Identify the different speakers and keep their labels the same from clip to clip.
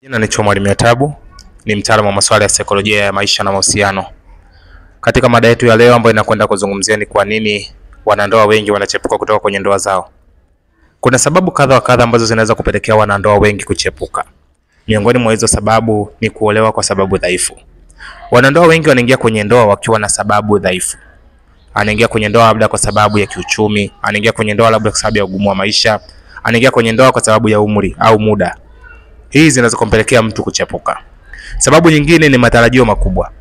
Speaker 1: Jina ni Mwalimu Yatabu, ni mtaalamu wa masuala ya saikolojia ya maisha na mahusiano. Katika mada yetu ya leo ambayo inakwenda kuzungumzia ni kwa nini wanandoa wengi wanachepuka kutoka kwenye ndoa zao. Kuna sababu kadha wa kadha ambazo zinaweza kupelekea wanandoa wengi kuchepuka. Miongoni mwa hizo sababu ni kuolewa kwa sababu dhaifu. Wanandoa wengi wanaingia kwenye ndoa wakiwa na sababu dhaifu. Anaingia kwenye ndoa labda kwa sababu ya kiuchumi, anaingia kwenye ndoa labda kwa sababu ya ugumu wa maisha, anaingia kwenye ndoa kwa sababu ya umri au muda. Hizi zinaweza kumpelekea mtu kuchepuka. Sababu nyingine ni matarajio makubwa.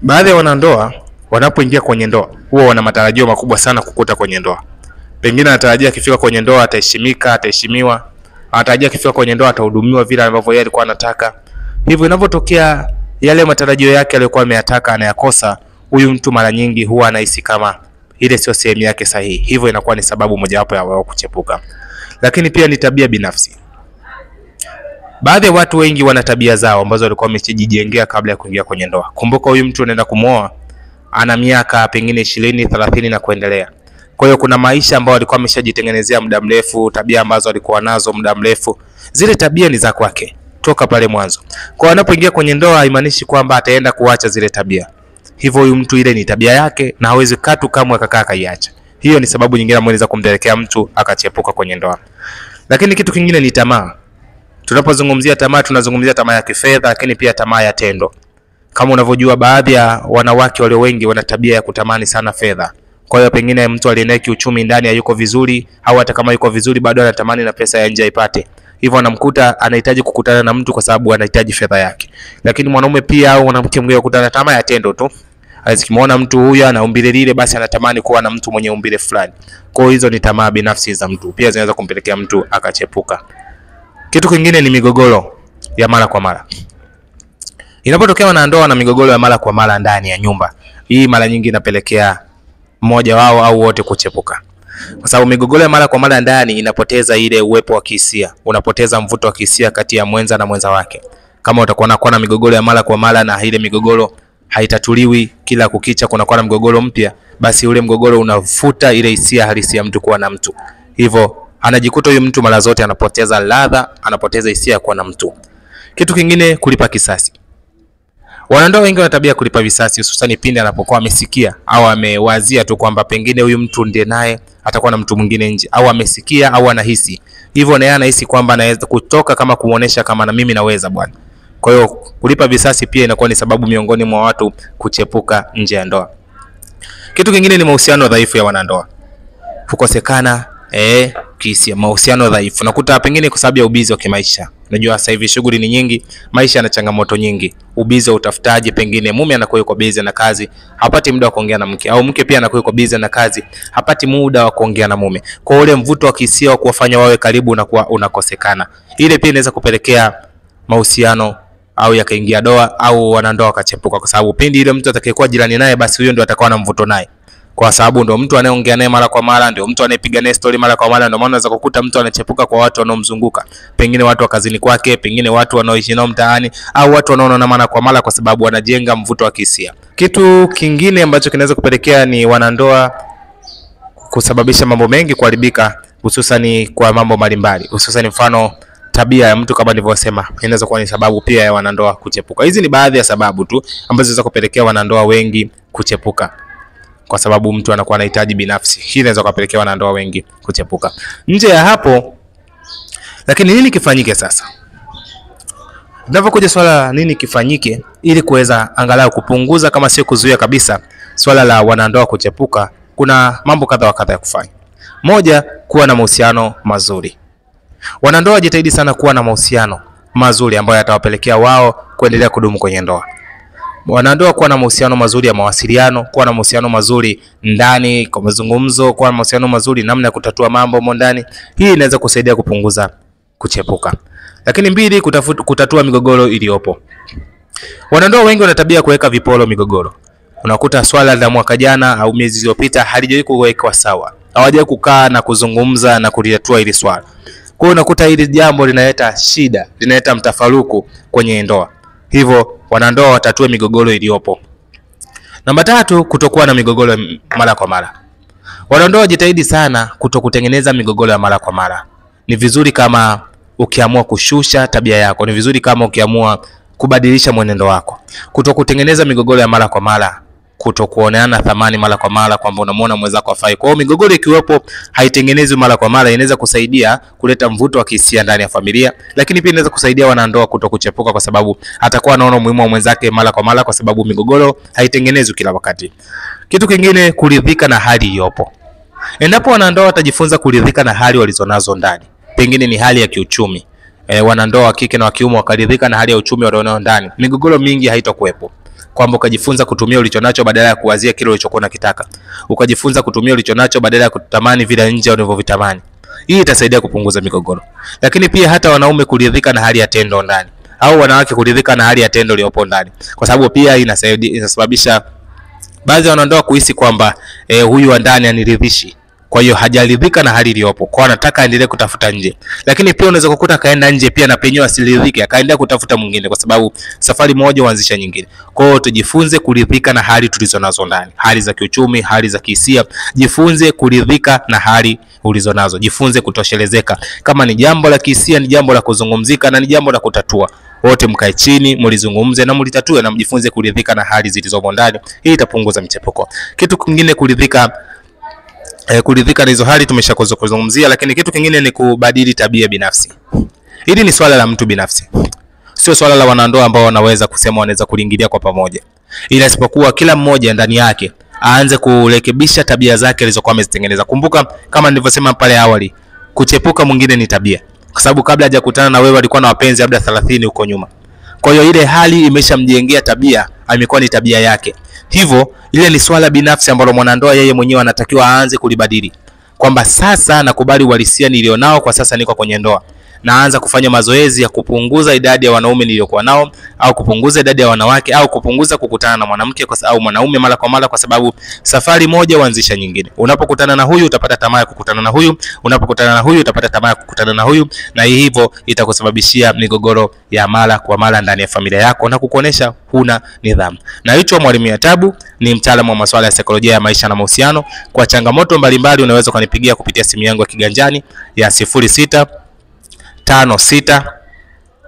Speaker 1: Baadhi ya wanandoa wanapoingia kwenye ndoa huwa wana matarajio makubwa sana kukuta kwenye ndoa. Pengine anatarajia akifika kwenye ndoa ataheshimika, ataheshimiwa, anatarajia akifika kwenye ndoa atahudumiwa vile ambavyo yeye alikuwa anataka. Hivyo inapotokea yale matarajio yake aliyokuwa ameyataka anayakosa, huyu mtu mara nyingi huwa anahisi kama ile sio sehemu yake sahihi. Hivyo inakuwa ni sababu mojawapo ya wao kuchepuka. Lakini pia ni tabia binafsi. Baadhi ya watu wengi wana tabia zao ambazo walikuwa wamejijengea kabla ya kuingia kwenye ndoa. Kumbuka huyu mtu anaenda kumwoa ana miaka pengine 20, 30 na kuendelea. Kwa hiyo kuna maisha ambayo alikuwa ameshajitengenezea muda mrefu, tabia ambazo alikuwa nazo muda mrefu. Zile tabia ni za kwake toka pale mwanzo. Kwa hiyo anapoingia kwenye ndoa haimaanishi kwamba ataenda kuacha zile tabia. Hivyo huyu mtu ile ni tabia yake na hawezi katu kamwe akakaa kaiacha. Hiyo ni sababu nyingine ambayo inaweza kumpelekea mtu akachepuka kwenye ndoa. Lakini kitu kingine ni tamaa. Tunapozungumzia tamaa tunazungumzia tamaa ya kifedha, lakini pia tamaa ya tendo. Kama unavyojua baadhi ya wanawake walio wengi wana tabia ya kutamani sana fedha. Kwa hiyo pengine mtu aliyenaye kiuchumi ndani hayuko vizuri, au hata kama yuko vizuri bado anatamani na pesa ya nje aipate. Hivyo anamkuta anahitaji kukutana na mtu kwa sababu anahitaji fedha yake. Lakini mwanaume pia au mwanamke mwingine kukutana tamaa ya tendo tu. Akimuona mtu huyu ana umbile lile basi anatamani kuwa na mtu mwenye umbile fulani. Kwa hiyo hizo ni tamaa binafsi za mtu. Pia zinaweza kumpelekea mtu akachepuka. Kitu kingine ni migogoro ya mara kwa mara. Inapotokea wanandoa na migogoro ya mara kwa mara ndani ya nyumba, hii mara nyingi inapelekea mmoja wao au wote kuchepuka. Kwa sababu migogoro ya mara kwa mara ndani inapoteza ile uwepo wa kihisia, unapoteza mvuto wa kihisia kati ya mwenza na mwenza wake. Kama utakuwa na migogoro ya mara kwa mara na ile migogoro haitatuliwi, kila kukicha kunakuwa na mgogoro mpya, basi ule mgogoro unafuta ile hisia halisi ya mtu kuwa na mtu. Hivyo anajikuta huyu mtu mara zote anapoteza ladha, anapoteza hisia kuwa na mtu. Kitu kingine, kulipa kisasi. Wanandoa wengi wana tabia kulipa visasi, hususan pindi anapokuwa amesikia au amewazia tu kwamba pengine huyu mtu ndiye naye atakuwa na mtu mwingine nje, au amesikia au anahisi. Hivyo na yeye anahisi kwamba anaweza kutoka kama kumuonesha kama na mimi naweza bwana. Kwa hiyo kulipa visasi pia inakuwa ni sababu miongoni mwa watu kuchepuka nje ya ndoa. Kitu kingine ni mahusiano dhaifu ya wanandoa. Kukosekana kihisia, mahusiano dhaifu. Nakuta pengine kwa sababu ya ubizi wa kimaisha. Unajua sasa hivi shughuli ni nyingi, maisha yana changamoto nyingi. Ubizi wa utafutaji, pengine mume anakuwa yuko busy na kazi, hapati muda wa kuongea na mke, au mke pia anakuwa yuko busy na kazi, hapati muda wa kuongea na mume. Kwa ule mvuto wa kihisia wa kuwafanya wawe karibu unakuwa unakosekana. Ile pia inaweza kupelekea mahusiano au yakaingia doa au wanandoa wakachepuka, kwa sababu pindi ile mtu atakayekuwa jirani naye basi huyo ndio atakuwa na mvuto naye. Kwa sababu ndio mtu anayeongea naye mara kwa mara, ndio mtu anayepiga naye story mara kwa mara, ndio maana unaweza kukuta mtu anachepuka kwa watu wanaomzunguka. Pengine watu wa kazini kwake, pengine watu wanaoishi nao mtaani, au watu wanaoona mara kwa mara, kwa sababu wanajenga mvuto wa kihisia. Kitu kingine ambacho kinaweza kupelekea ni wanandoa kusababisha mambo mengi kuharibika, hususan kwa mambo mbalimbali. Hususan mfano tabia ya mtu, kama nilivyosema, inaweza kuwa ni sababu pia ya wanandoa kuchepuka. Hizi ni baadhi ya sababu tu ambazo zinaweza kupelekea wanandoa wengi kuchepuka. Kwa sababu mtu anakuwa anahitaji binafsi. Hii inaweza kupelekea wanandoa wengi kuchepuka. Nje ya hapo, lakini nini kifanyike sasa? Tunapokuja swala nini kifanyike ili kuweza angalau kupunguza kama sio kuzuia kabisa swala la wanandoa kuchepuka, kuna mambo kadha wa kadha ya kufanya. Moja, kuwa na mahusiano mazuri. Wanandoa jitahidi sana kuwa na mahusiano mazuri ambayo yatawapelekea wao kuendelea kudumu kwenye ndoa. Wanandoa kuwa na mahusiano mazuri ya mawasiliano, kuwa na mahusiano mazuri ndani kwa mazungumzo, kuwa na mahusiano mazuri namna ya kutatua mambo humo ndani. Hii inaweza kusaidia kupunguza kuchepuka. Lakini mbili, kutatua migogoro iliyopo. Wanandoa wengi wana tabia kuweka viporo migogoro. Unakuta swala la mwaka jana au miezi iliyopita halijawahi kuwekwa sawa. Hawajawahi kukaa na kuzungumza na kulitatua hili swala. Kwa hiyo unakuta hili jambo linaleta shida, linaleta mtafaruku kwenye ndoa. Hivyo wanandoa watatue migogoro iliyopo. Namba 3, kutokuwa na migogoro mara kwa mara. Wanandoa jitahidi sana kutokutengeneza migogoro ya mara kwa mara. Ni vizuri kama ukiamua kushusha tabia yako, ni vizuri kama ukiamua kubadilisha mwenendo wako, kutokutengeneza migogoro ya mara kwa mara, kutokuoneana thamani mara kwa mara kwamba unamuona mwenzako afai. Kwa hiyo migogoro ikiwepo haitengenezwi mara kwa mara, inaweza kusaidia kuleta mvuto wa kihisia ndani ya familia, lakini pia inaweza kusaidia wanandoa kutokuchepuka kwa sababu atakuwa anaona umuhimu wa mwenzake mara kwa mara, kwa sababu migogoro haitengenezwi kila wakati. Kitu kingine, kuridhika na hali iliyopo. Endapo wanandoa watajifunza kuridhika na hali walizonazo ndani, pengine ni hali ya kiuchumi, wanandoa wa kike na wa kiume wakaridhika na hali ya uchumi walionao ndani, migogoro mingi haitakuwepo. Kwamba ukajifunza kutumia ulichonacho badala ya kuwazia kile ulichokuwa unakitaka, ukajifunza kutumia ulichonacho badala ya kutamani vile nje unavyovitamani. Hii itasaidia kupunguza migogoro. Lakini pia hata wanaume kuridhika na hali ya tendo ndani, au wanawake kuridhika na hali ya tendo iliyopo ndani, kwa sababu pia inasababisha baadhi ya wanandoa kuhisi kwamba huyu wa ndani aniridhishi, kwa hiyo hajaridhika na hali iliyopo, kwa anataka aendelee kutafuta nje. Lakini pia unaweza kukuta kaenda nje pia na penyewe asiridhike, akaendelea kutafuta mwingine, kwa sababu safari moja huanzisha nyingine. Kwa hiyo tujifunze kuridhika na hali tulizonazo ndani, hali za kiuchumi, hali za kihisia. Jifunze kuridhika na hali ulizonazo, jifunze kutoshelezeka. Kama ni jambo la kihisia, ni jambo la kuzungumzika na ni jambo la kutatua, wote mkae chini, mlizungumze na mlitatue, na mjifunze kuridhika na hali zilizomo ndani. Hii itapunguza mchepuko. Kitu kingine, kuridhika na hizo hali tumeshakuzungumzia, lakini kitu kingine ni kubadili tabia binafsi. Hili ni swala la mtu binafsi, sio swala la wanandoa ambao wanaweza kusema wanaweza kuliingilia kwa pamoja, ila isipokuwa kila mmoja ndani yake aanze kurekebisha tabia zake alizokuwa amezitengeneza. Kumbuka kama nilivyosema pale awali, kuchepuka mwingine ni tabia, kwa sababu kabla hajakutana na wewe alikuwa na wapenzi labda 30 huko nyuma. Kwa hiyo ile hali imeshamjengea tabia, imekuwa ni tabia yake. Hivyo ile ni swala binafsi ambalo mwanandoa yeye mwenyewe anatakiwa aanze kulibadili, kwamba sasa nakubali uhalisia nilionao, kwa sasa niko kwenye ndoa, naanza kufanya mazoezi ya kupunguza idadi ya wanaume niliokuwa nao, au kupunguza idadi ya wanawake, au kupunguza kukutana na mwanamke au mwanaume mara kwa mara, kwa sababu safari moja huanzisha nyingine. Unapokutana na huyu utapata tamaa ya kukutana na huyu, unapokutana na huyu utapata tamaa ya kukutana na huyu, na hivyo itakusababishia migogoro ya mara kwa mara ndani ya familia yako na kukuonesha huna nidhamu. Na hicho Mwalimu Yatabu ni mtaalamu wa masuala ya saikolojia ya maisha na mahusiano. Kwa changamoto mbalimbali unaweza kunipigia kupitia simu yangu ya kiganjani ya 0656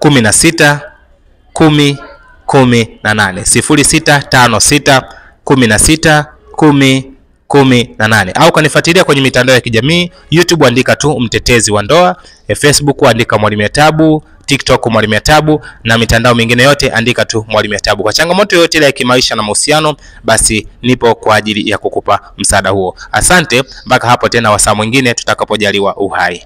Speaker 1: 16 10 18 0656 16 10 18, au kanifuatilia kwenye mitandao ya kijamii. YouTube andika tu Mtetezi wa Ndoa, Facebook andika Mwalimu Yatabu, TikTok Mwalimu Yatabu, na mitandao mingine yote andika tu Mwalimu Yatabu. Kwa changamoto yote ile ya kimaisha na mahusiano, basi nipo kwa ajili ya kukupa msaada huo. Asante, mpaka hapo tena wasaa mwingine tutakapojaliwa uhai.